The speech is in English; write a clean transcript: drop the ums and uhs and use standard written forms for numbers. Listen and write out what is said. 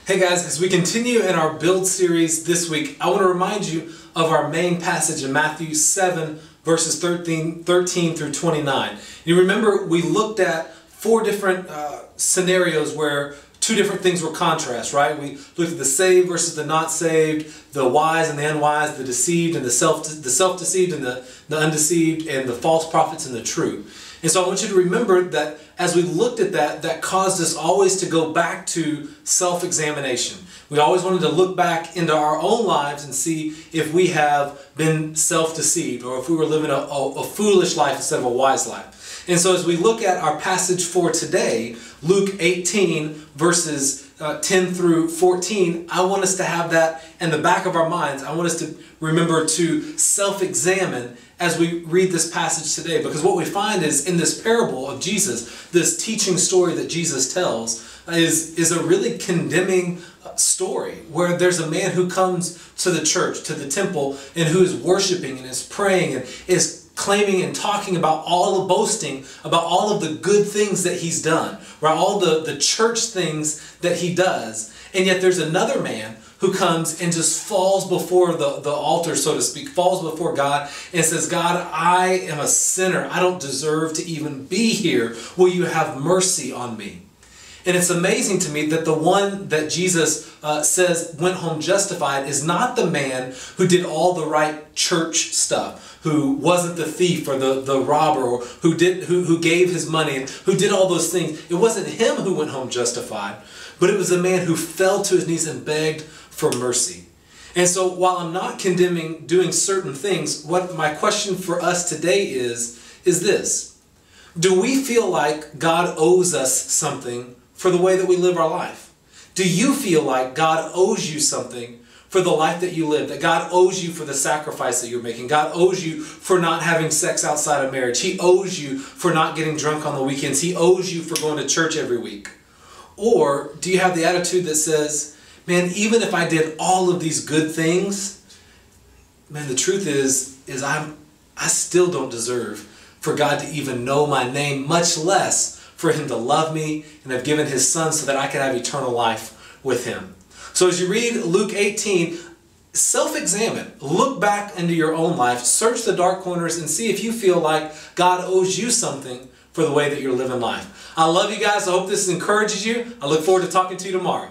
Hey guys, as we continue in our build series this week, I want to remind you of our main passage in Matthew 7 verses 13 through 29. You remember we looked at four different scenarios where two different things were contrast, right? We looked at the saved versus the not saved, the wise and the unwise, the deceived and the self-deceived and the undeceived, and the false prophets and the true. And so I want you to remember that as we looked at that, that caused us always to go back to self-examination. We always wanted to look back into our own lives and see if we have been self-deceived or if we were living a foolish life instead of a wise life. And so as we look at our passage for today, Luke 18 verses 10 through 14, I want us to have that in the back of our minds. I want us to remember to self-examine as we read this passage today, because what we find is in this parable of Jesus, this teaching story that Jesus tells is a really condemning story where there's a man who comes to the church, to the temple, and who is worshiping and is praying and is claiming and talking about all the boasting about all of the good things that he's done, right? All the church things that he does. And yet there's another man who comes and just falls before the altar, so to speak, falls before God and says, God, I am a sinner. I don't deserve to even be here. Will you have mercy on me? And it's amazing to me that the one that Jesus says went home justified is not the man who did all the right church stuff, who wasn't the thief or the robber, or who gave his money and who did all those things. It wasn't him who went home justified, but it was a man who fell to his knees and begged for mercy. And so while I'm not condemning doing certain things, what my question for us today is this: do we feel like God owes us something for the way that we live our life? Do you feel like God owes you something for the life that you live, that God owes you for the sacrifice that you're making? God owes you for not having sex outside of marriage. He owes you for not getting drunk on the weekends. He owes you for going to church every week. Or do you have the attitude that says, man, even if I did all of these good things, man, the truth is I still don't deserve for God to even know my name, much less for him to love me and have given his son so that I can have eternal life with him. So as you read Luke 18, self-examine, look back into your own life, search the dark corners and see if you feel like God owes you something for the way that you're living life. I love you guys. I hope this encourages you. I look forward to talking to you tomorrow.